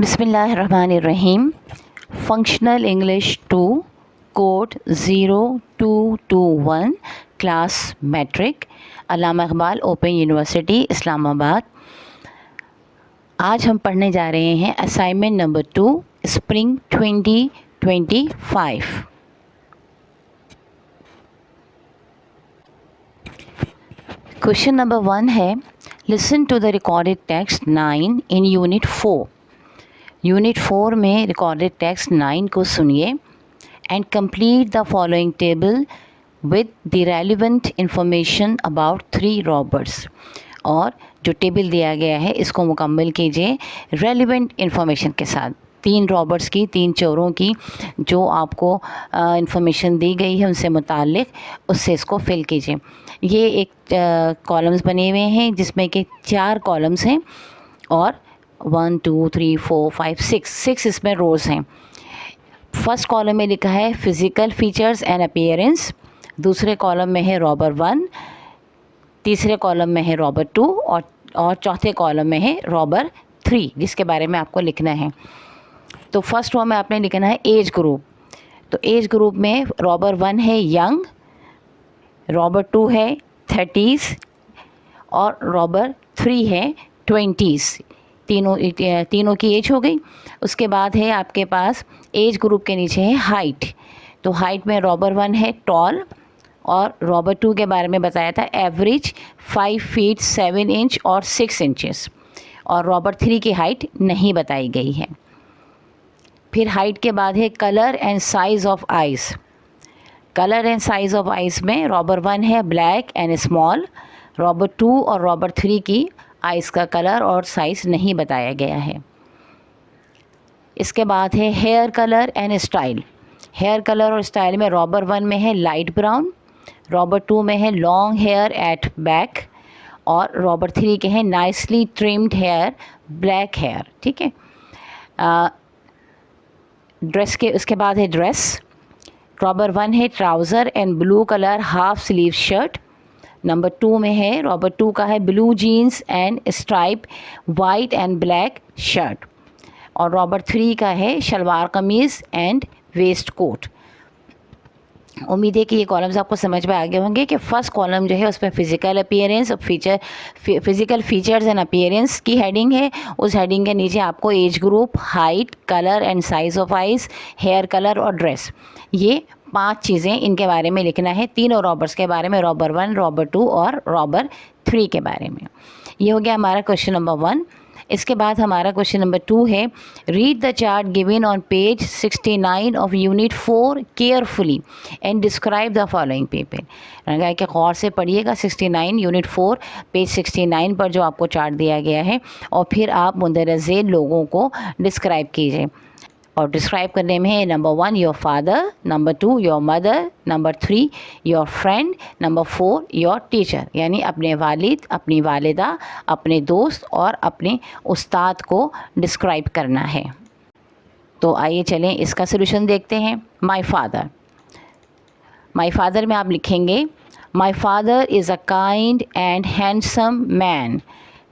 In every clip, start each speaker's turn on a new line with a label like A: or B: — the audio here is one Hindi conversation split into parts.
A: बिस्मिल्लाहिर्रहमानिर्रहीम। Functional English 2 code 0221 class matric, Allama Iqbal open university Islamabad. आज हम पढ़ने जा रहे हैं assignment number 2 spring 2025। Question number 1 है, listen to the recorded text 9 in unit 4। Unit 4 में रिकॉर्डेड टेक्स्ट 9 को सुनिए and complete the following table with the relevant information about 3 robbers. और जो टेबल दिया गया है इसको मुकम्मल कीजिए रेलिवेंट इंफॉर्मेशन के साथ। 3 रॉबर्स की, 3 चोरों की जो आपको इंफॉर्मेशन दी गई है उनसे मुताल्लिक, उससे इसको फिल कीजिए। ये एक कॉलम्स बने हुए हैं जिसमें कि 4 कॉलम्स हैं और 1 2 3 4 5 6 इसमें रोज़ हैं। फर्स्ट कॉलम में लिखा है फिज़िकल फीचर्स एंड अपीयरेंस, दूसरे कॉलम में है रॉबर 1, तीसरे कॉलम में है रॉबर 2 और चौथे कॉलम में है रॉबर 3 जिसके बारे में आपको लिखना है। तो फर्स्ट रो में आपने लिखना है एज ग्रुप। तो एज ग्रुप में रॉबर 1 है यंग, रॉबर 2 है 30s और रॉबर 3 है 20s। तीनों की एज हो गई। उसके बाद है आपके पास एज ग्रुप के नीचे है हाइट। तो हाइट में रॉबर 1 है टॉल और रॉबर 2 के बारे में बताया था एवरेज 5 फीट 7 इंच और 6 इंचेस, और रॉबर 3 की हाइट नहीं बताई गई है। फिर हाइट के बाद है colour and size of eyes. Colour and size of eyes में रॉबर 1 है ब्लैक एंड स्मॉल, रॉबर 2 और रॉबर 3 की आइज़ का कलर और साइज़ नहीं बताया गया है। इसके बाद है hair colour and style. Hair colour और स्टाइल में रॉबर 1 में है लाइट ब्राउन, रॉबर 2 में है लॉन्ग हेयर एट बैक और रॉबर 3 के हैं nicely trimmed hair, black hair. ठीक है। ड्रेस के उसके बाद है ड्रेस। रॉबर 1 है trouser and blue colour half sleeve shirt. Number 2 में है रॉबर 2 का है blue jeans and stripe white and black shirt, और रॉबर 3 का है शलवार कमीज़ एंड वेस्ट कोट। उम्मीद है कि ये कॉलम्स आपको समझ में आ गए होंगे कि फ़र्स्ट कॉलम जो है उसमें फ़िज़िकल अपीयरेंस और फ़िज़िकल फीचर्स एंड अपीयरेंस की हेडिंग है। उस हेडिंग के नीचे आपको age group, height, colour and size of eyes, hair colour और ड्रेस, ये 5 चीज़ें इनके बारे में लिखना है। तीनों रॉबर्स के बारे में, रॉबर 1, रॉबर 2 और रॉबर 3 के बारे में। ये हो गया हमारा क्वेश्चन नंबर 1। इसके बाद हमारा क्वेश्चन नंबर 2 है, read the chart given on page 69 of unit 4 carefully and describe the following people. रंगा के गौर से पढ़िएगा 69 यूनिट 4 पेज 69 पर जो आपको चार्ट दिया गया है, और फिर आप मुंदरजा झेल लोगों को डिस्क्राइब कीजिए। और डिस्क्राइब करने में है number 1 your father, number 2 your mother, number 3 your friend, number 4 your teacher, यानी अपने वालिद, अपनी वालिदा, अपने दोस्त और अपने उस्ताद को डिस्क्राइब करना है। तो आइए चलें इसका सलूशन देखते हैं। माय फादर में आप लिखेंगे my father is a kind and handsome man.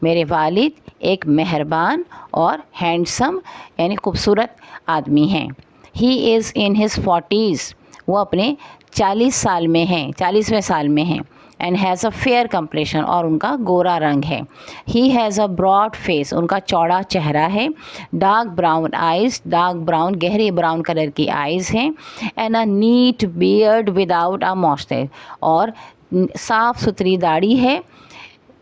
A: मेरे वालिद एक मेहरबान और हैंडसम यानी खूबसूरत आदमी हैं। He is in his 40s, वो अपने 40 साल में हैं, 40वें साल में हैं। And has a fair complexion, और उनका गोरा रंग है। He has a broad face, उनका चौड़ा चेहरा है। Dark brown eyes, dark brown गहरे ब्राउन कलर की आइज़ हैं। And a neat beard without a moustache, और साफ़ सुथरी दाढ़ी है।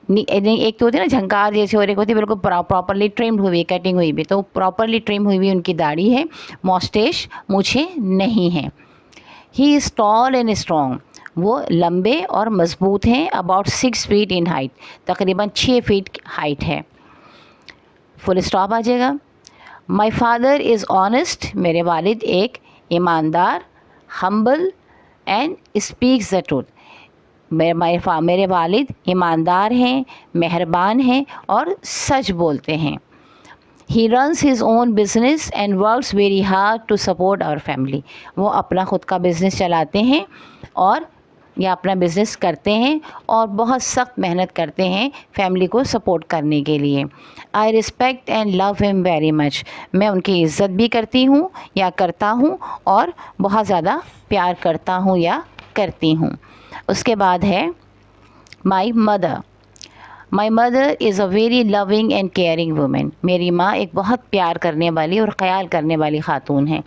A: एक तो होती है ना झंकार जैसी, और एक होती है बिल्कुल प्रॉपरली ट्रिम्ड हुई, कटिंग हुई भी। तो प्रॉपरली ट्रिम हुई उनकी दाढ़ी है। मॉस्टेश मूछें नहीं हैं। He is tall and strong, वो लंबे और मजबूत हैं। अबाउट 6 फीट इन हाइट, तकरीबन 6 फीट हाइट है। फुल स्टॉप आ जाएगा। माई फादर इज़ ऑनेस्ट, मेरे वालिद एक ईमानदार, humble and speaks the truth, मेरे वालिद ईमानदार हैं, मेहरबान हैं और सच बोलते हैं। He runs his own business and works very hard to support our family, वो अपना ख़ुद का बिज़नेस चलाते हैं और या अपना बिज़नेस करते हैं और बहुत सख्त मेहनत करते हैं फैमिली को सपोर्ट करने के लिए। I respect and love him very much, मैं उनकी इज़्ज़त भी करती हूँ या करता हूँ और बहुत ज़्यादा प्यार करता हूँ या करती हूँ। उसके बाद है my mother. My mother is a very loving and caring women, मेरी माँ एक बहुत प्यार करने वाली और ख़याल करने वाली ख़ातून है।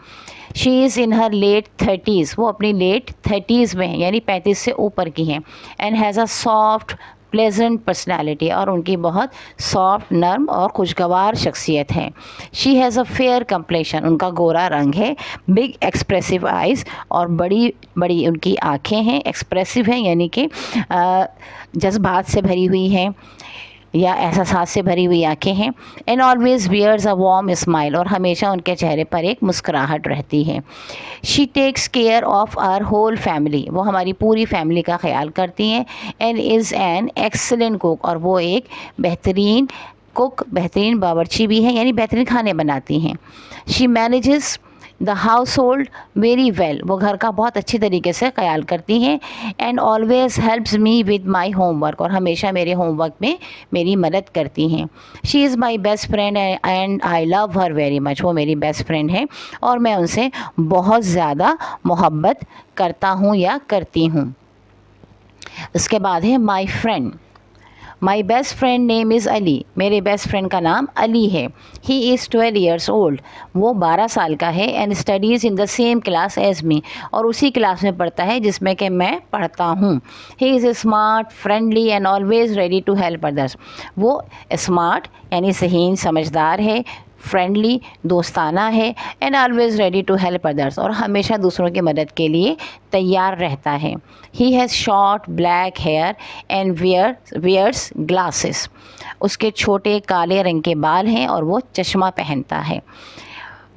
A: She is in her late 30s, वो अपनी लेट 30s में है, यानी 35 से ऊपर की हैं। And has a soft pleasant personality, और उनकी बहुत सॉफ्ट, नर्म और खुशगवार शख्सियत है। शी हैज़ अ फेयर कम्प्लेशन, उनका गोरा रंग है। बिग एक्सप्रेसिव आइज़, और बड़ी बड़ी उनकी आँखें हैं। एक्सप्रेसिव हैं यानी कि जज्बात से भरी हुई हैं या एहसास से भरी हुई आंखें हैं। And always wears a warm smile, और हमेशा उनके चेहरे पर एक मुस्कुराहट रहती है। She takes care of our whole family, वो हमारी पूरी फैमिली का ख्याल करती हैं। And is an excellent cook, और वो एक बेहतरीन कुक, बेहतरीन बावर्ची भी हैं, यानी बेहतरीन खाने बनाती हैं। She manages the house hold very well, वो घर का बहुत अच्छी तरीके से ख्याल करती हैं। And always helps me with my homework, और हमेशा मेरे होमवर्क में मेरी मदद करती हैं। She is my best friend and I love her very much, वो मेरी बेस्ट फ्रेंड है और मैं उनसे बहुत ज़्यादा मोहब्बत करता हूँ या करती हूँ। उसके बाद है my friend. My best friend name is Ali, मेरे बेस्ट फ्रेंड का नाम अली है। ही इज़ 12 ईयर्स ओल्ड, वो 12 साल का है। And studies in the same class as me, और उसी क्लास में पढ़ता है जिसमें कि मैं पढ़ता हूँ। He is smart, friendly and always ready to help others, वो स्मार्ट यानी ज़हीन, समझदार है, फ्रेंडली दोस्ताना है। And always ready to help others, और हमेशा दूसरों की मदद के लिए तैयार रहता है। He has short black hair and wears glasses, उसके छोटे काले रंग के बाल हैं और वो चश्मा पहनता है।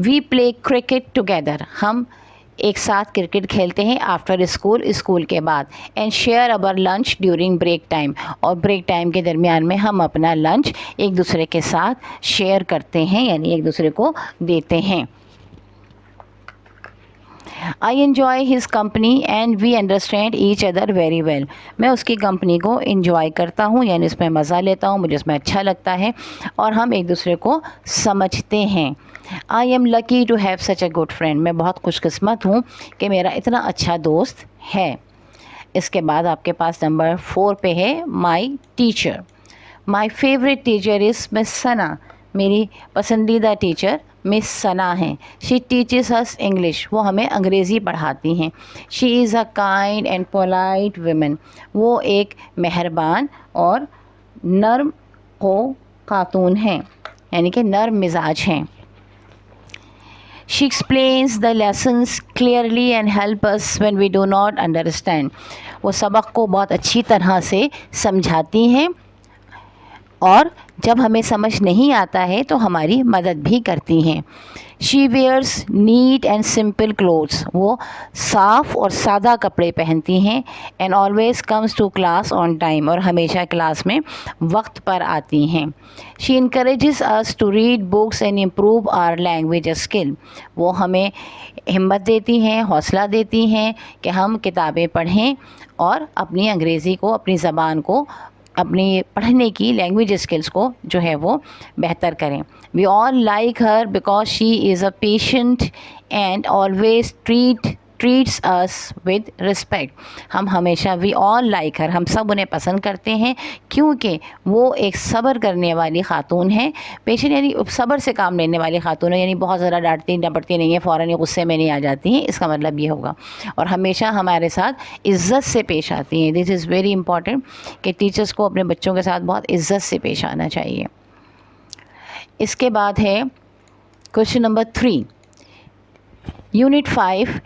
A: वी प्ले क्रिकेट टुगेदर, हम एक साथ क्रिकेट खेलते हैं आफ्टर स्कूल, स्कूल के बाद। And share our lunch during break time, और ब्रेक टाइम के दरमियान में हम अपना लंच एक दूसरे के साथ शेयर करते हैं, यानी एक दूसरे को देते हैं। I enjoy his company and we understand each other very well, मैं उसकी कंपनी को इन्जॉय करता हूँ, यानी इसमें मज़ा लेता हूँ, मुझे इसमें अच्छा लगता है और हम एक दूसरे को समझते हैं। I am lucky to have such a good friend, मैं बहुत खुशकिस्मत हूँ कि मेरा इतना अच्छा दोस्त है। इसके बाद आपके पास नंबर 4 पे है my teacher. My favourite teacher is Miss Sana, मेरी पसंदीदा टीचर मिस सना हैं। शी टीचेस अस इंग्लिश, वो हमें अंग्रेज़ी पढ़ाती हैं। She is a kind and polite women, वो एक मेहरबान और नर्म को खातून हैं, यानी कि नर्म मिजाज हैं। She explains the lessons clearly and help us when we do not understand, वो सबक को बहुत अच्छी तरह से समझाती हैं और जब हमें समझ नहीं आता है तो हमारी मदद भी करती हैं। She wears neat and simple clothes, वो साफ़ और सादा कपड़े पहनती हैं। And always comes to class on time, और हमेशा क्लास में वक्त पर आती हैं। She encourages us to read books and improve our language skill, वो हमें हिम्मत देती हैं, हौसला देती हैं कि हम किताबें पढ़ें और अपनी अंग्रेज़ी को, अपनी ज़बान को, अपनी पढ़ने की लैंग्वेज स्किल्स को जो है वो बेहतर करें। We all like her because she is a patient and always treats us with respect, हम हमेशा वी ऑल लाइक हर, हम सब उन्हें पसंद करते हैं क्योंकि वो एक सब्र करने वाली ख़ातून है। पेशेंट यानी सब्र से काम लेने वाली ख़ातून है, यानी बहुत ज़्यादा डांटती डपटती नहीं है, फ़ौरन ही गुस्से में नहीं आ जाती हैं, इसका मतलब ये होगा। और हमेशा हमारे साथ इज़्ज़त से पेश आती हैं। दिस इज़ वेरी इंपॉर्टेंट कि टीचर्स को अपने बच्चों के साथ बहुत इज़्ज़त से पेश आना चाहिए। इसके बाद है question number 3, unit 5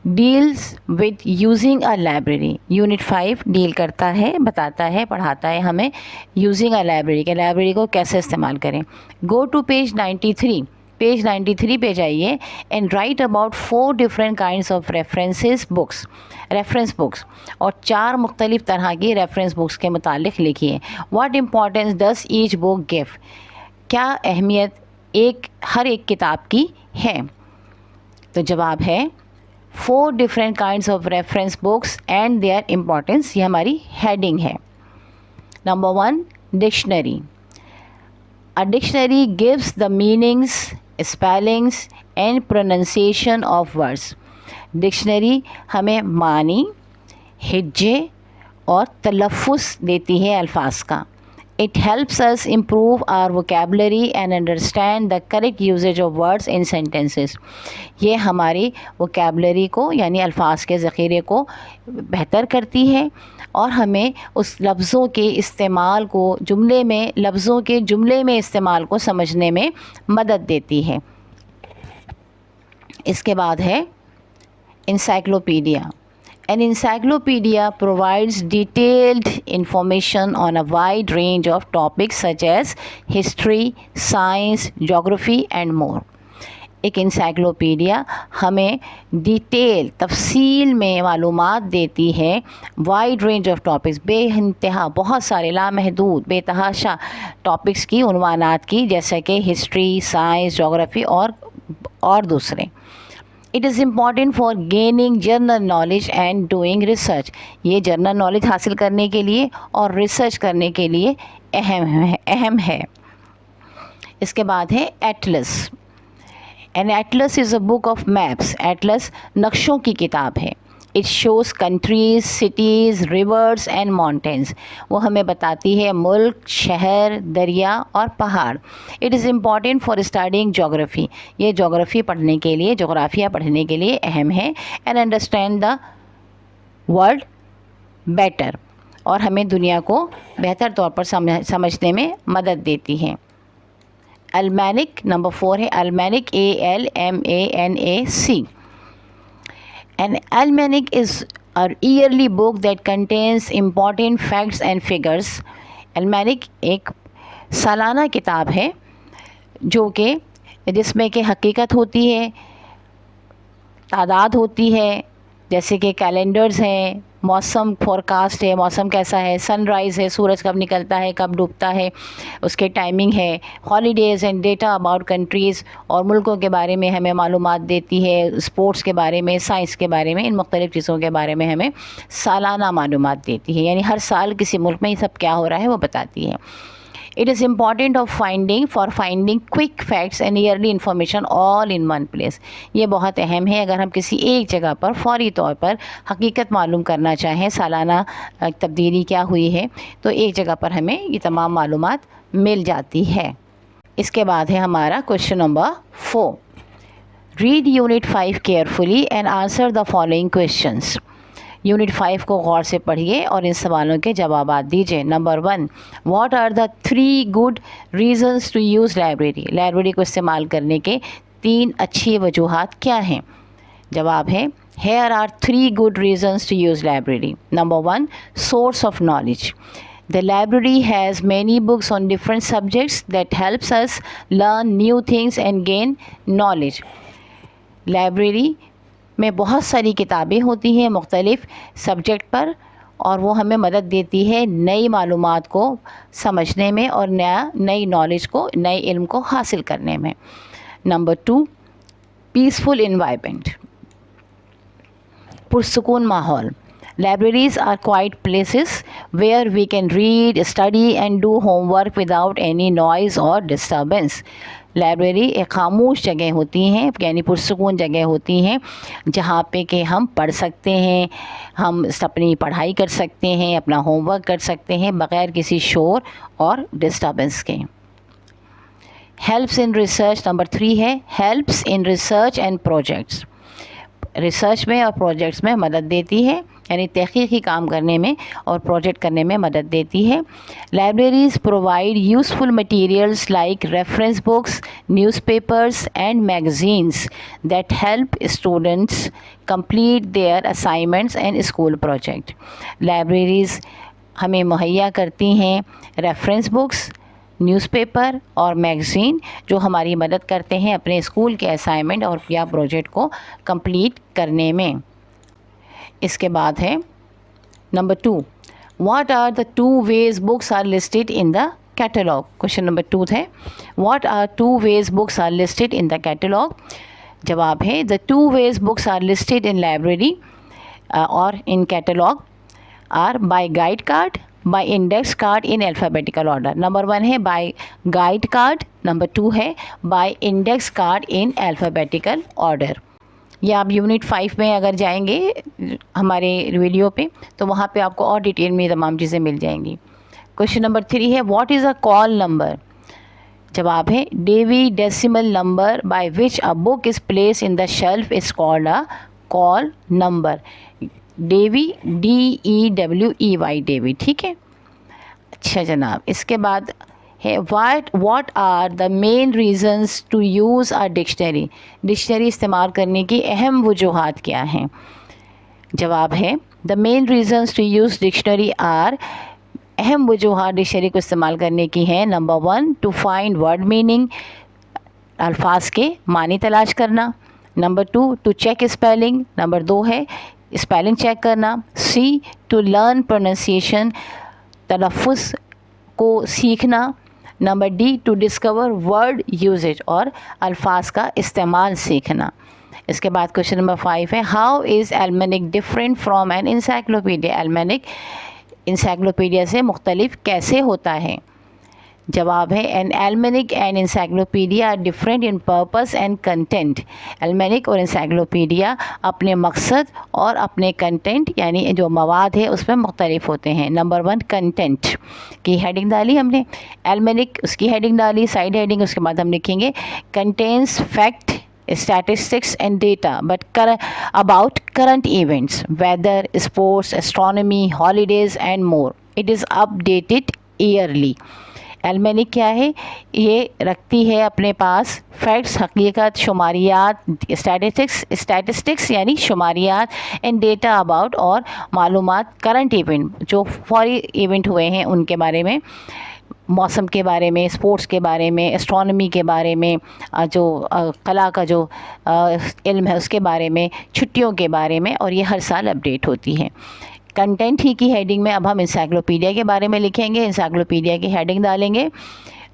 A: deals with using a library. Unit 5 deal करता है, बताता है, पढ़ाता है हमें यूजिंग अ लाइब्रेरी, के लाइब्रेरी को कैसे इस्तेमाल करें। गो टू पेज 93, पेज 93 पे जाइए and right about 4 different kinds of reference books, और 4 मुख्तलिफ़ तरह की रेफरेंस बुक्स के मुतालिक लिखिए। What importance does each book give, क्या अहमियत हर एक किताब की है। तो जवाब है 4 different kinds of reference books and there importance, ये हमारी हेडिंग है. Number 1, dictionary. A dictionary gives the meanings, spellings and pronunciation of words. Dictionary हमें मानी, हिज्जे और तलफ़ुज़ देती है अल्फाज का. It helps us improve our vocabulary and understand the correct usage of words in sentences. ये हमारी vocabulary को यानी अल्फाज के ज़ख़ीरे को बेहतर करती है और हमें उस लफ्ज़ों के इस्तेमाल को लफ्ज़ों के जुमले में इस्तेमाल को समझने में मदद देती है. इसके बाद है encyclopedia. An encyclopedia provides detailed information on a wide range of topics such as history, science, geography and more. एक encyclopedia हमें तफसील में मालूमात देती है वाइड रेंज ऑफ टॉपिक्स, बेइंतहा बहुत सारे लामहदूद बेतहाशा टॉपिक्स की, उन्वानात की, जैसे कि हिस्ट्री, साइंस, जोग्राफ़ी और दूसरे. It is important for gaining general knowledge and doing research. ये जनरल नॉलेज हासिल करने के लिए और रिसर्च करने के लिए अहम है. इसके बाद है atlas. An atlas is a book of maps. Atlas नक्शों की किताब है. It shows countries, cities, rivers and mountains. वो हमें बताती है मुल्क, शहर, दरिया और पहाड़. It is important for studying geography. ये जोग्राफ़ी पढ़ने के लिए, जोग्राफिया पढ़ने के लिए अहम है. And understand the world better. और हमें दुनिया को बेहतर तौर पर समझने में मदद देती है. अल्मैनिक. नंबर 4 है अल्मैनिक. ALMANAC. An almanac is a yearly book that contains important facts and figures. Almanac एक सालाना किताब है जो कि जिसमें कि हकीकत होती है, तादाद होती है, जैसे कि कैलेंडर्स हैं, मौसम फोरकास्ट है, मौसम कैसा है, सनराइज़ है, सूरज कब निकलता है, कब डूबता है, उसके टाइमिंग है, holidays and data about countries और मुल्कों के बारे में हमें मालूमात देती है, स्पोर्ट्स के बारे में, साइंस के बारे में, इन मुख्तलिफ़ चीज़ों के बारे में हमें सालाना मालूमात देती है. यानी हर साल किसी मुल्क में ये सब क्या हो रहा है वो बताती है. It is important for finding quick facts and yearly information all in one place. ये बहुत अहम है अगर हम किसी एक जगह पर फ़ौरी तौर पर हकीकत मालूम करना चाहें, सालाना तब्दीली क्या हुई है, तो एक जगह पर हमें ये तमाम मालूमात मिल जाती है. इसके बाद है हमारा question number 4. Read unit 5 carefully and answer the following questions. Unit 5 को गौर से पढ़िए और इन सवालों के जवाब दीजिए. Number 1, what are the 3 good reasons to use library. Library को इस्तेमाल करने के 3 अच्छी वजूहात क्या हैं. जवाब है here are 3 good reasons to use library. Number 1, source of knowledge. The library has many books on different subjects that helps us learn new things and gain knowledge. Library में बहुत सारी किताबें होती हैं मुख्तलिफ़ सब्जेक्ट पर और वो हमें मदद देती है नई मालूमात को समझने में और नई नॉलेज को, नए इल्म को हासिल करने में. Number 2, peaceful environment. पुरसुकून माहौल. Libraries are quiet places where we can read, study and do homework without any noise or disturbance. Library एक खामोश जगह होती हैं, यानी पुरसुकून जगह होती हैं जहाँ पे कि हम पढ़ सकते हैं, हम अपनी पढ़ाई कर सकते हैं, अपना होमवर्क कर सकते हैं बग़ैर किसी शोर और डिस्टर्बेंस के. Helps in research. नंबर 3 है helps in research and projects. Research में और प्रोजेक्ट्स में मदद देती है, यानी तहक़ीक़ी काम करने में और प्रोजेक्ट करने में मदद देती है. Libraries provide useful materials like reference books, newspapers and magazines that help students complete their assignments and school project. Libraries हमें मुहैया करती हैं रेफरेंस बुक्स, न्यूज़पेपर और मैगज़ीन जो हमारी मदद करते हैं अपने स्कूल के असाइनमेंट और या प्रोजेक्ट को कंप्लीट करने में. इसके बाद है number 2, what are the 2 ways books are listed in the catalogue. Question number 2 है what are 2 ways books are listed in the catalogue. जवाब है the two ways books are listed in library और in catalogue are by guide card, by index card in alphabetical order. Number 1 है बाय गाइड कार्ड, नंबर 2 है by index card in alphabetical order. या आप यूनिट 5 में अगर जाएंगे हमारे वीडियो पे तो वहाँ पे आपको और डिटेल में तमाम चीज़ें मिल जाएंगी। क्वेश्चन नंबर 3 है what is a call number. जवाब है Dewey decimal number by which a book is place in the shelf is called a call number. Dewey DEWEY Dewey, ठीक है। अच्छा जनाब, इसके बाद है what are the main reasons to use a dictionary. Dictionary इस्तेमाल करने की अहम वजूहात क्या हैं। जवाब है the main reasons to use dictionary are, अहम वजूहात डिक्शनरी को इस्तेमाल करने की हैं। Number 1 to find word meaning, अल्फाज के मानी तलाश करना। Number 2 to check spelling, number 2 है स्पेलिंग चेक करना। सी टू लर्न प्रोनाउंसिएशन, तलफ़ुज़ को सीखना। Number D to discover word usage और अल्फाज का इस्तेमाल सीखना। इसके बाद क्वेश्चन नंबर 5 है how is almanac different from an encyclopedia. Almanac encyclopedia से मुख्तलिफ कैसे होता है। जवाब है an almanac and encyclopedia are different in purpose and content. Almanac और इंसाइक्लोपीडिया अपने मकसद और अपने कंटेंट यानी जो मवाद है उसमें मुख्तलिफ होते हैं। नंबर 1 कंटेंट की हेडिंग डाली हमने, एल्मेनिक उसकी हेडिंग डाली साइड हेडिंग, उसके बाद हम लिखेंगे contains fact statistics and data but about current events, weather, sports, astronomy, holidays and more. It is updated yearly. एल्मेनिक क्या है, ये रखती है अपने पास फैक्ट्स हकीकत, शुमारियात, स्टैटिस्टिक्स यानी शुमारियात, एंड डेटा अबाउट और मालूमात करंट इवेंट जो फौरी इवेंट हुए हैं उनके बारे में, मौसम के बारे में, स्पोर्ट्स के बारे में, एस्ट्रोनॉमी के बारे में, जो कला का जो इल्म है उसके बारे में, छुट्टियों के बारे में, और ये हर साल अपडेट होती है। कंटेंट ही की हेडिंग में अब हम इंसाइक्लोपीडिया के बारे में लिखेंगे। इंसाइक्लोपीडिया की हेडिंग डालेंगे,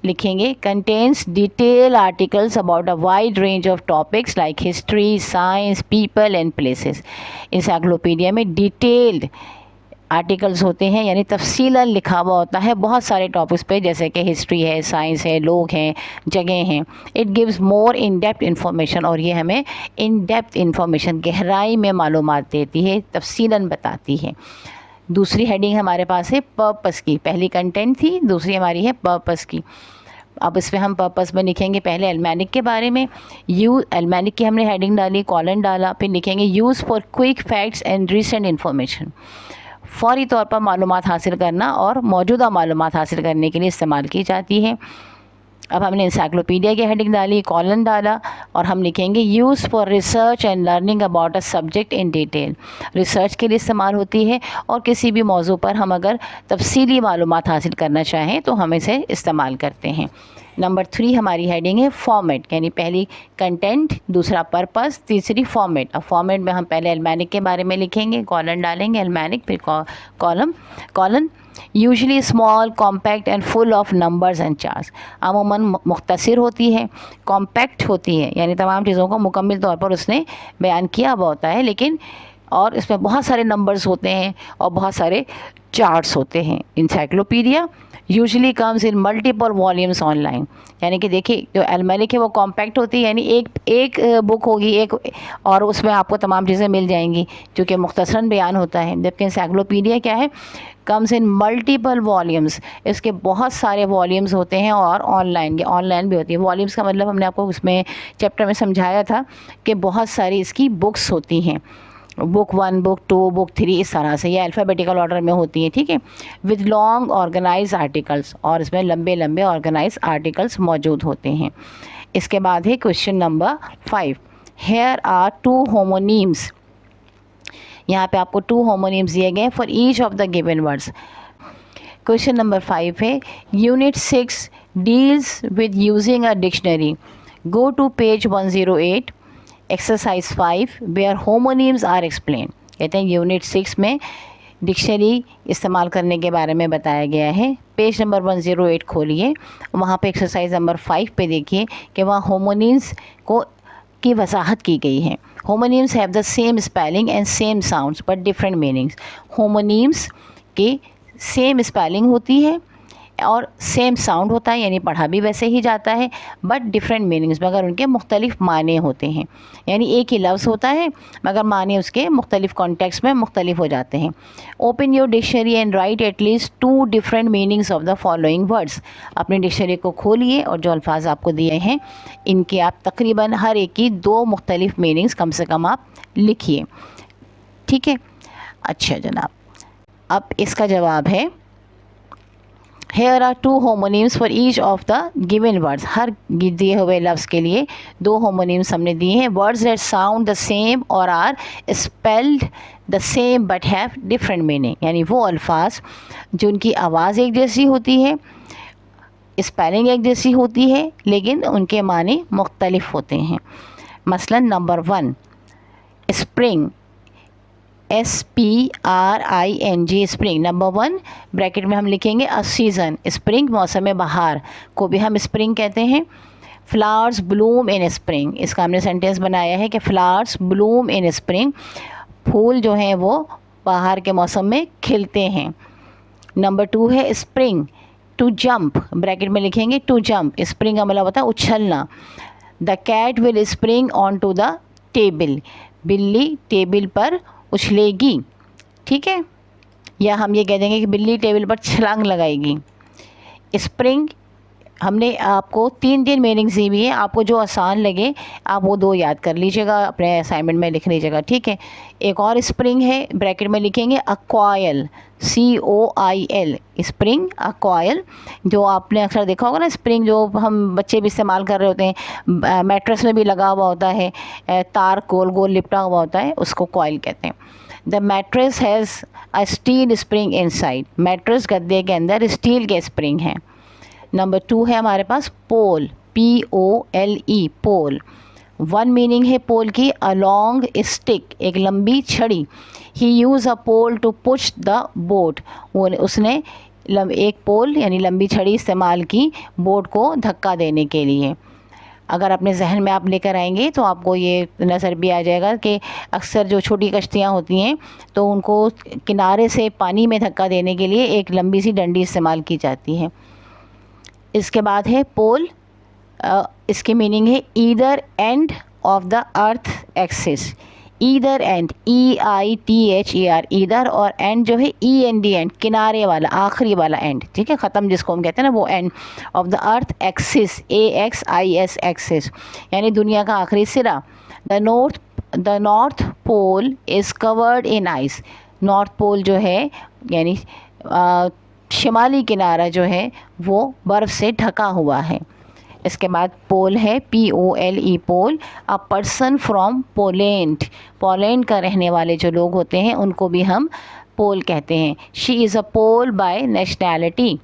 A: लिखेंगे contains detail articles about a wide range of topics like history, science, people and places. Encyclopedia में डिटेल्ड आर्टिकल्स होते हैं यानी तफसीलन लिखा हुआ होता है बहुत सारे टॉपिक्स पे, जैसे कि हिस्ट्री है, साइंस है, लोग हैं, जगह हैं। It gives more in depth information, और ये हमें इन डेप्थ इंफॉर्मेशन गहराई में मालूमात देती है, तफसीलन बताती है। दूसरी हेडिंग हमारे पास है पर्पस की, पहली कंटेंट थी, दूसरी हमारी है पर्पस की। अब इसमें हम पर्पस में लिखेंगे पहले एल्मेनिक के बारे में। एल्मेनिक की हमने हेडिंग डाली, कॉलन डाला, फिर लिखेंगे use for quick facts and recent information, फ़ौरी तौर पर मालूमात हासिल करना और मौजूदा मालूमात हासिल करने के लिए इस्तेमाल की जाती है। अब हमने इंसाइक्लोपीडिया की हेडिंग डाली, कॉलन डाला, और हम लिखेंगे use for research and learning about a subject in detail. Research के लिए इस्तेमाल होती है और किसी भी मौजू पर हम अगर तफसीली मालूमात हासिल करना चाहें तो हम इसे इस्तेमाल करते हैं। नंबर 3 हमारी हेडिंग है फॉर्मेट, यानी पहली कंटेंट, दूसरा पर्पस, तीसरी फॉर्मेट। अब फॉर्मेट में हम पहले एल्मेनिक के बारे में लिखेंगे, कॉलन डालेंगे एल्मेनिक, फिर colon usually small, compact and full of numbers and charts. अमूमन मुख्तसर होती है, कॉम्पैक्ट होती है यानी तमाम चीज़ों को मुकम्मल तौर पर उसने बयान किया हुआ होता है, लेकिन और इसमें बहुत सारे नंबर्स होते हैं और बहुत सारे चार्ट्स होते हैं। Encyclopedia usually comes in multiple volumes online, यानी कि देखिए जो एल्मेनिक है वो कॉम्पैक्ट होती है, यानी एक बुक होगी एक, और उसमें आपको तमाम चीज़ें मिल जाएंगी जो कि मुख्तसरन बयान होता है। जबकि इंसाइक्लोपीडिया क्या है, कम्स इन मल्टीपल वॉल्यूम्स, इसके बहुत सारे वॉल्यूम्स होते हैं, और ऑनलाइन भी होती है। वॉल्यूम्स का मतलब हमने आपको उसमें चैप्टर में समझाया था कि बहुत सारी इसकी बुक्स होती हैं, बुक 1, बुक 2, बुक 3, इस तरह से ये अल्फ़ाबेटिकल ऑर्डर में होती है, ठीक है, विद लॉन्ग ऑर्गेनाइज आर्टिकल्स, और इसमें लंबे लंबे ऑर्गेनाइज आर्टिकल्स मौजूद होते हैं। इसके बाद है question number 5, here are 2 homonyms. यहाँ पे आपको 2 होमोनीम्स दिए गए for each of the given words. Question number 5 है unit 6 deals with using a dictionary. Go to page 108 exercise 5 where homonyms are explain. कहते हैं यूनिट 6 में डिक्शनरी इस्तेमाल करने के बारे में बताया गया है। पेज नंबर 108 खोलिए, वहाँ पे एक्सरसाइज नंबर 5 पे देखिए कि वहाँ होमोनीम्स को की वजाहत की गई है। Homonyms have the same spelling and same sounds but different meanings. Homonyms की सेम स्पेलिंग होती है और सेम साउंड होता है, यानी पढ़ा भी वैसे ही जाता है, बट डिफरेंट मीनिंग्स, मगर उनके मुख्तलिफ माने होते हैं। यानी एक ही लफ्ज़ होता है मगर माने उसके मुख्तलिफ कॉन्टेक्स्ट में मुख्तलिफ हो जाते हैं। Open your dictionary and right at least 2 different meanings of the following words. अपनी डिक्शनरी को खोलिए और जो अल्फाज आपको दिए हैं इनके आप तकरीबन हर एक की 2 मुख्तलिफ मीनिंग्स कम से कम आप लिखिए। ठीक है, अच्छा जनाब, अब इसका जवाब है Here are 2 homonyms for each of the given words. हर दिए हुए लफ्ज़ के लिए 2 homonyms हमने दिए हैं। Words that sound the same or are spelled the same but have different meaning. यानी वो अल्फाज जिनकी आवाज़ एक जैसी होती है, स्पेलिंग एक जैसी होती है, लेकिन उनके माने मुख्तलिफ होते हैं। मसलन number 1 spring, SPRING spring. Number 1 bracket में हम लिखेंगे अ सीज़न, स्प्रिंग मौसम बहार को भी हम स्प्रिंग कहते हैं। फ्लावर्स ब्लूम इन स्प्रिंग, इसका हमने सेंटेंस बनाया है कि फ्लावर्स ब्लूम इन स्प्रिंग, फूल जो हैं वो बाहर के मौसम में खिलते हैं। नंबर 2 है स्प्रिंग टू जंप, ब्रैकेट में लिखेंगे टू जंप, स्प्रिंग का मतलब होता है उछलना। The cat will spring on to the table, बिल्ली टेबल पर उछलेगी। ठीक है, या हम ये कह देंगे कि बिल्ली टेबल पर छलांग लगाएगी। स्प्रिंग हमने आपको 3 मीनिंग्स दी हुई है, आपको जो आसान लगे आप वो 2 याद कर लीजिएगा, अपने असाइनमेंट में लिख लीजिएगा। ठीक है, एक और स्प्रिंग है, ब्रैकेट में लिखेंगे अक्वायल, COIL स्प्रिंग अक्वायल। जो आपने अक्सर देखा होगा ना, स्प्रिंग जो हम बच्चे भी इस्तेमाल कर रहे होते हैं, मैट्रेस में भी लगा हुआ होता है, तार गोल गोल लिपटा हुआ होता है, उसको कॉइल कहते हैं। The mattress has a steel spring inside, mattress गद्दे के अंदर स्टील के स्प्रिंग हैं। नंबर 2 है हमारे पास पोल, POLE पोल। 1 मीनिंग है पोल की अ लॉन्ग स्टिक, एक लंबी छड़ी। He use a pole to push the boat, वो उसने एक पोल यानी लंबी छड़ी इस्तेमाल की बोट को धक्का देने के लिए। अगर अपने जहन में आप लेकर आएंगे तो आपको ये नज़र भी आ जाएगा कि अक्सर जो छोटी कश्तियाँ होती हैं तो उनको किनारे से पानी में धक्का देने के लिए एक लंबी सी डंडी इस्तेमाल की जाती है। इसके बाद है पोल, इसकी मीनिंग है either and of the earth axis, either and, EITHER either, और एंड जो है END एंड, किनारे वाला आखिरी वाला एंड। ठीक है, ख़त्म जिसको हम कहते हैं ना वो end of the earth axis, AXIS axis, यानी दुनिया का आखिरी सिरा। The north pole is covered in ice, north pole जो है यानी शिमाली किनारा जो है वो बर्फ़ से ढका हुआ है। इसके बाद पोल है POLE Pole, a person from Poland, Poland का रहने वाले जो लोग होते हैं उनको भी हम पोल कहते हैं। She is a Pole by nationality,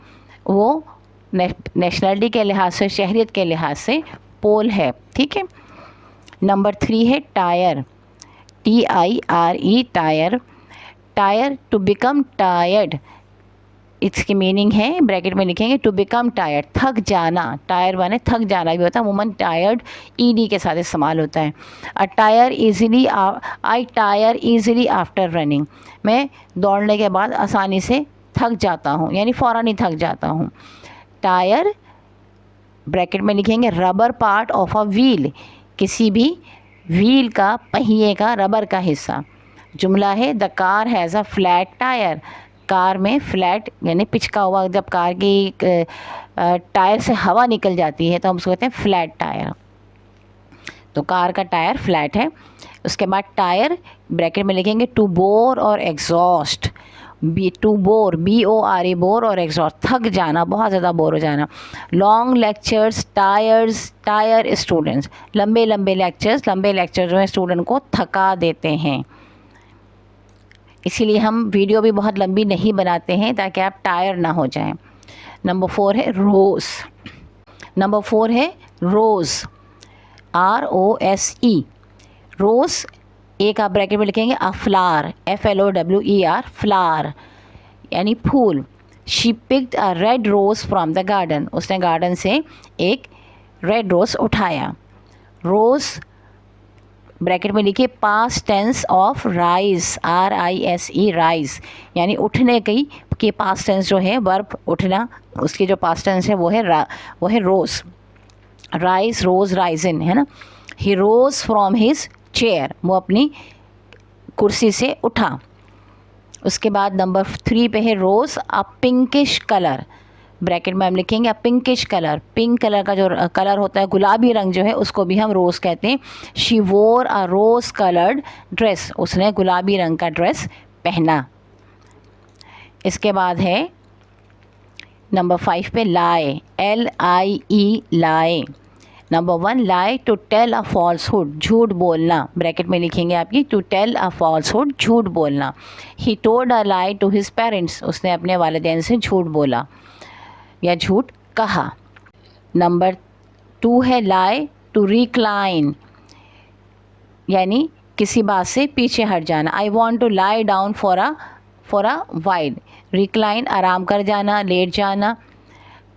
A: वो नेशनलिटी के लिहाज से, शहरियत के लिहाज से पोल है। ठीक है, नंबर 3 है tyre, TIRE tyre. Tier two become tired, इसकी मीनिंग है ब्रैकेट में लिखेंगे टू बिकम टायर्ड, थक जाना। टायर माने थक जाना भी होता है, अमूमन टायर्ड ED के साथ इस्तेमाल होता है। आई टायर ईज़िली आफ्टर रनिंग, मैं दौड़ने के बाद आसानी से थक जाता हूँ, यानी फ़ौरन ही थक जाता हूँ। टायर ब्रैकेट में लिखेंगे rubber part of a wheel, किसी भी व्हील का, पहिए का, रबर का हिस्सा। जुमला है the car has a flat tyre, car में फ्लैट यानी पिचका हुआ, जब कार की टायर से हवा निकल जाती है तो हम उसको कहते हैं फ्लैट टायर, तो कार का टायर फ्लैट है। उसके बाद टायर ब्रैकेट में लिखेंगे टू बोर और exhaust, to bore BORE bore और एग्जॉस्ट थक जाना, बहुत ज़्यादा बोर हो जाना। लॉन्ग लेक्चर्स टायर स्टूडेंट्स, लंबे लेक्चर जो है स्टूडेंट को थका देते हैं। इसीलिए हम वीडियो भी बहुत लंबी नहीं बनाते हैं ताकि आप टायर ना हो जाएं। नंबर 4 है रोज़, रोज़ ROSE, रोज़ एक आप ब्रैकेट में लिखेंगे अ फ्लावर, FLOWER फ्लावर यानी फूल। She picked a red rose from the garden, उसने गार्डन से एक रेड रोज़ उठाया। रोज़ ब्रैकेट में लिखिए past tense of rise, RISE rise, यानी उठने की के पास्ट टेंस जो है वर्ब उठना, उसकी जो पास्ट टेंस है वो है रोज, राइज रोज राइजन है ना। ही रोज फ्रॉम हिज चेयर, वो अपनी कुर्सी से उठा। उसके बाद नंबर 3 पे है रोज अ पिंकिश कलर, ब्रैकेट में हम लिखेंगे अ पिंकिश कलर, पिंक कलर का जो कलर होता है, गुलाबी रंग जो है उसको भी हम रोज़ कहते हैं। शी वोर अ रोज़ कलर्ड ड्रेस, उसने गुलाबी रंग का ड्रेस पहना। इसके बाद है नंबर 5 पे lie, LIE lie। Number 1 lie to tell a falsehood, झूठ बोलना, ब्रैकेट में लिखेंगे आपकी टू टेल अ फॉल्सहुड, झूठ बोलना। He told a lie to his parents, उसने अपने वालिदैन से झूठ बोला या झूठ कहा। नंबर 2 है लाई टू रिक्लाइन, यानी किसी बात से पीछे हट जाना। I want to lie down for a while, recline आराम कर जाना, लेट जाना।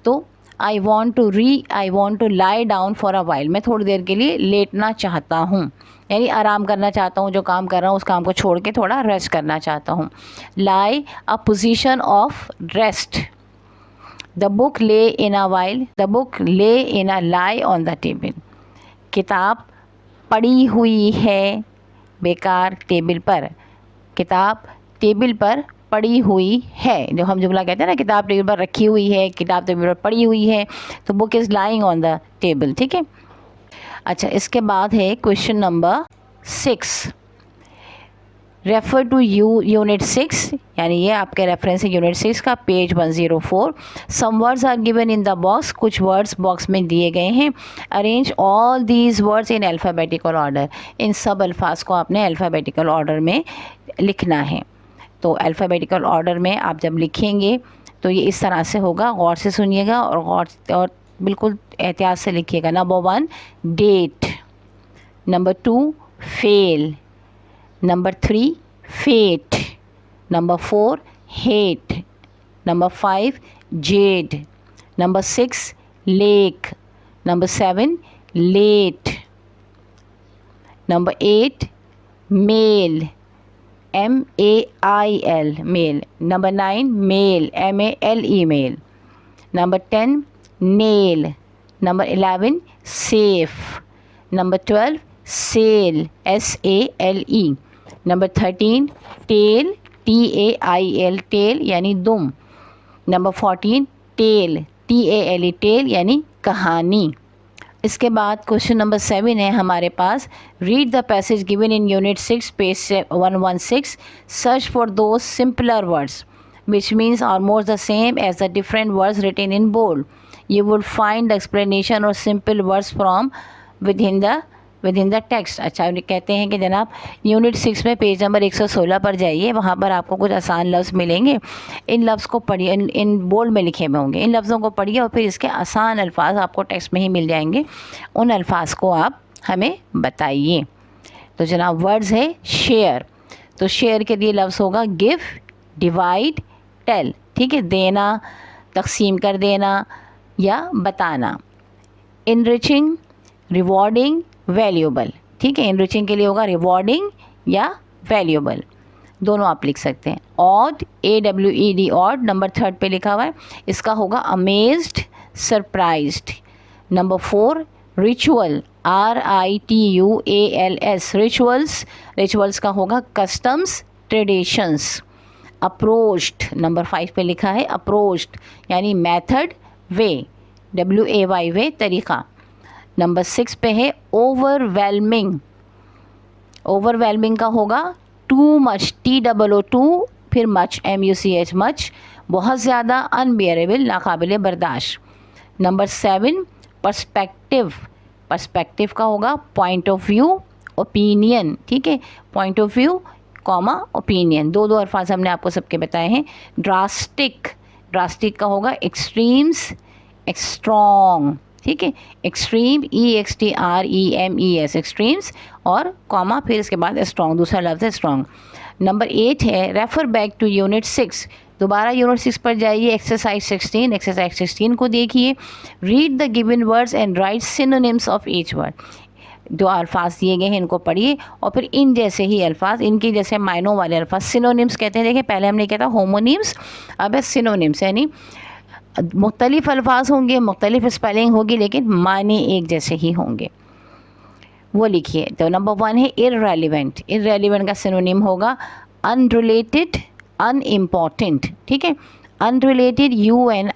A: तो I want to lie down for a while, मैं थोड़ी देर के लिए लेटना चाहता हूँ, यानी आराम करना चाहता हूँ, जो काम कर रहा हूँ उस काम को छोड़ के थोड़ा रेस्ट करना चाहता हूँ। Lie a position of rest. The book lay in a lie on the table, किताब पड़ी हुई है बेकार टेबल पर, किताब टेबल पर पड़ी हुई है। जो हम जुमला कहते हैं ना, किताब टेबल पर रखी हुई है, किताब टेबल पर पड़ी हुई है, तो book is lying on the table, ठीक है। अच्छा, इसके बाद है question number 6, refer to unit 6, यानी ये आपके रेफरेंस है यूनिट 6 का, page 104। Some words are given in the box, कुछ वर्ड्स बॉक्स में दिए गए हैं। Arrange all these words in alphabetical order, इन सब अल्फाज को आपने अल्फ़ाबेटिकल ऑर्डर में लिखना है। तो अल्फ़ाबेटिकल ऑर्डर में आप जब लिखेंगे तो ये इस तरह से होगा, गौर से सुनिएगा और बिल्कुल एहतियात से लिखिएगा। Number 1 date, number 2 fail, number 3 fate, number 4 hate, number 5 jade, number 6 lake, number 7 late, number 8 mail, MAIL mail, number 9 male, MALE male, number 10 nail, number 11 safe, number 12 sale, SALE, number 13 tail, TAIL tail यानी दुम, नंबर 14 टेल, TALE टेल यानी कहानी। इसके बाद क्वेश्चन नंबर 7 है हमारे पास, read the passage given in unit 6 page 116, search for those simpler words which means almost the same as the different words written in bold. You will find the explanation or simple words from within the text. अच्छा, उन्हें कहते हैं कि जनाब यूनिट 6 में पेज नंबर 116 पर जाइए, वहाँ पर आपको कुछ आसान लफ्ज़ मिलेंगे। इन लफ्ज़ को पढ़िए, इन बोल्ड में लिखे हुए होंगे, इन लफ्ज़ों को पढ़िए और फिर इसके आसान अल्फाज आपको टेक्स्ट में ही मिल जाएंगे, उन अल्फाज को आप हमें बताइए। तो जनाब वर्ड्स है शेयर, तो शेयर के लिए लफ्ज़ होगा गिव, डिवाइड, टेल, ठीक है, देना, तकसीम कर देना या बताना। इनरिचिंग, रिवॉर्डिंग, वैल्यूबल, ठीक है, इनरिचिंग के लिए होगा रिवॉर्डिंग या वैल्यूबल, दोनों आप लिख सकते हैं। ऑड, AWED ऑड, नंबर 3 पे लिखा हुआ है, इसका होगा amazed, surprised. Number 4 ritual, RITUALS rituals का होगा कस्टम्स, ट्रेडिशंस। अप्रोच्ड, नंबर 5 पे लिखा है अप्रोच्ड यानी मेथड, वे, WAY वे, तरीक़ा। नंबर 6 पे है ओवरवेलमिंग, ओवरवेलमिंग का होगा टू मच, TOO2 फिर मच, MUCH मच, बहुत ज़्यादा, अनबियरेबल, नाकाबिल बर्दाश्त। नंबर 7 पर्सपेक्टिव, पर्सपेक्टिव का होगा पॉइंट ऑफ व्यू, ओपिनियन, ठीक है, point of view comma opinion, दो अल्फाज हमने आपको सबके बताए हैं। ड्रास्टिक, ड्रास्टिक का होगा एक्सट्रीम्स, एक्सट्रॉन्ग, ठीक है, एक्सट्रीम, EXTREMES एक्सट्रीम्स और कॉमा फिर इसके बाद स्ट्रॉन्ग, दूसरा लफ्ज़ है स्ट्रॉन्ग। नंबर 8 है रेफर बैक टू यूनिट 6, दोबारा यूनिट 6 पर जाइए, एक्सरसाइज 16 को देखिए। Read the given words and right synonyms of each word, जो अल्फाज दिए गए हैं इनको पढ़िए और फिर इन जैसे ही अल्फाज, इनके जैसे मायनों वाले अल्फाज, सिनोनिम्स कहते हैं। देखिए पहले हमने कहा था होमोनिम्स, अब है सिनोनिम्स, यानी मुख्तलिफ अल्फाज होंगे, मुख्तलिफ स्पेलिंग होगी, लेकिन माने एक जैसे ही होंगे। वो लिखिए। तो नंबर 1 है इररेलेवेंट। इररेलेवेंट का सिनोनिम होगा अनरिलेटेड, अनइम्पॉर्टेंट। ठीक है, unrelated, UNRELATED,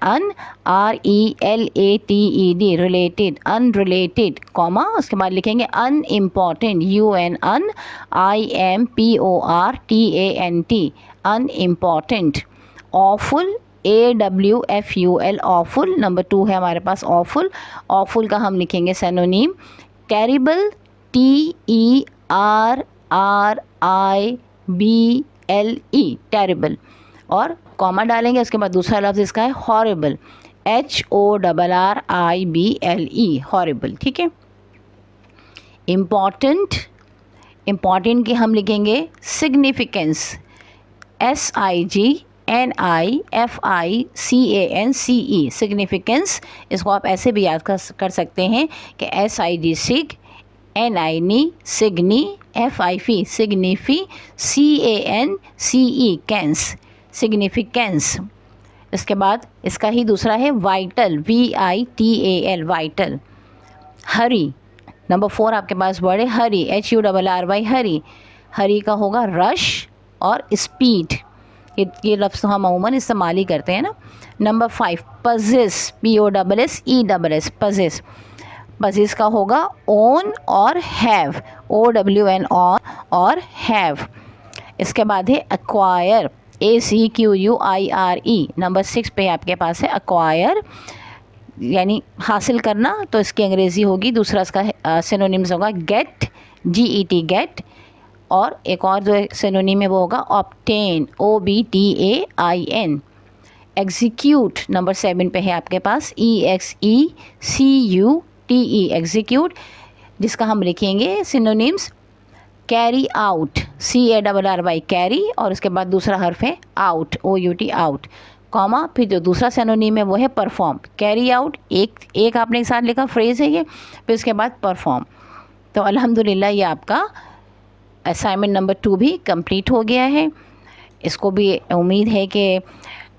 A: related, unrelated, comma, उसके बाद लिखेंगे unimportant, UNNIMPORTANT, unimportant. Awful, AWFUL, awful. Number 2 है हमारे पास ऑफुल। ऑफुल का हम लिखेंगे सिनोनिम टेरिबल, TERRIBLE, टेरिबल, और कॉमा डालेंगे। उसके बाद दूसरा लफ्ज़ इसका है हॉरिबल, HORRIBLE, हॉरिबल। ठीक है। इम्पॉर्टेंट, इम्पॉर्टेंट की हम लिखेंगे सिग्निफिकेंस, SIGNIFICANCE, सिग्निफिकेंस। इसको आप ऐसे भी याद कर सकते हैं कि SIG sig, NINI signi, FIFI signifi, CANCE cance, significance. इसके बाद इसका ही दूसरा है वाइटल, VITAL, वाइटल। हरी, नंबर 4 आपके पास वर्ड है हरी, HURRY, हरी। हरी का होगा रश और स्पीड, ये लफ्ज़ हम अमूमन इस्तेमाल ही करते हैं ना। Number 5 possess, POSSESS, possess. Possess का होगा ओन और हैव, OWN, ऑन और हैव। इसके बाद है एक्वायर, ACQUIRE। नंबर 6 पे आपके पास है एक्वायर, यानी हासिल करना, तो इसकी अंग्रेज़ी होगी, दूसरा इसका सिनोनिम्स होगा गेट, GET, गेट। और एक और जो सिनोनिम है वो होगा ऑब्टेन, OBTAIN। एग्जीक्यूट, नंबर 7 पे है आपके पास EXECUTE, एग्जीक्यूट, जिसका हम लिखेंगे synonyms carry out, CARRY, carry, और उसके बाद दूसरा हर्फ है आउट, OUT, आउट, कॉमा, फिर जो दूसरा सिनोनिम है वो है परफॉर्म। कैरी आउट एक आपने एक साथ लिखा, फ्रेज है ये, फिर उसके बाद परफॉर्म। तो अल्हम्दुलिल्लाह ये आपका असाइनमेंट नंबर 2 भी कंप्लीट हो गया है। इसको भी उम्मीद है कि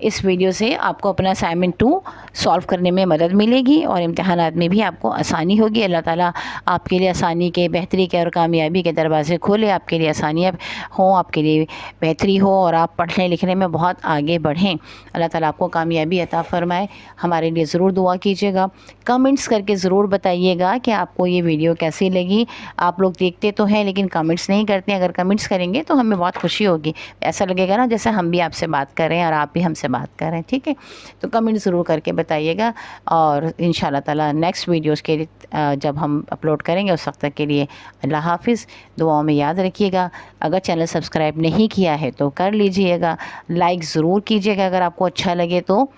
A: इस वीडियो से आपको अपना असाइनमेंट 2 सॉल्व करने में मदद मिलेगी और इम्तिहानात में भी आपको आसानी होगी। अल्लाह ताला आपके लिए आसानी के, बेहतरी के और कामयाबी के दरवाज़े खोले, आपके लिए आसानियाँ हों, आपके लिए बेहतरी हो और आप पढ़ने लिखने में बहुत आगे बढ़ें। अल्लाह ताला आपको कामयाबी अता फ़रमाए। हमारे लिए ज़रूर दुआ कीजिएगा, कमेंट्स करके ज़रूर बताइएगा कि आपको ये वीडियो कैसी लगी। आप लोग देखते तो हैं लेकिन कमेंट्स नहीं करते हैं, अगर कमेंट्स करेंगे तो हमें बहुत खुशी होगी। ऐसा लगेगा ना जैसे हम भी आपसे बात कर रहे हैं और आप भी हमसे बात कर रहे हैं। ठीक है, तो कमेंट ज़रूर करके बताइएगा और इंशाल्लाह ताला नेक्स्ट वीडियोस के जब हम अपलोड करेंगे उस वक्त तक के लिए अल्लाह हाफिज़। दुआओं में याद रखिएगा। अगर चैनल सब्सक्राइब नहीं किया है तो कर लीजिएगा, लाइक ज़रूर कीजिएगा अगर आपको अच्छा लगे तो,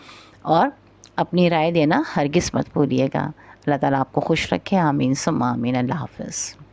A: और अपनी राय देना हरगिज़ मत भूलिएगा। अल्लाह ताला आपको खुश रखे। आमीन सुम्मा आमीन। अल्लाह हाफिज़।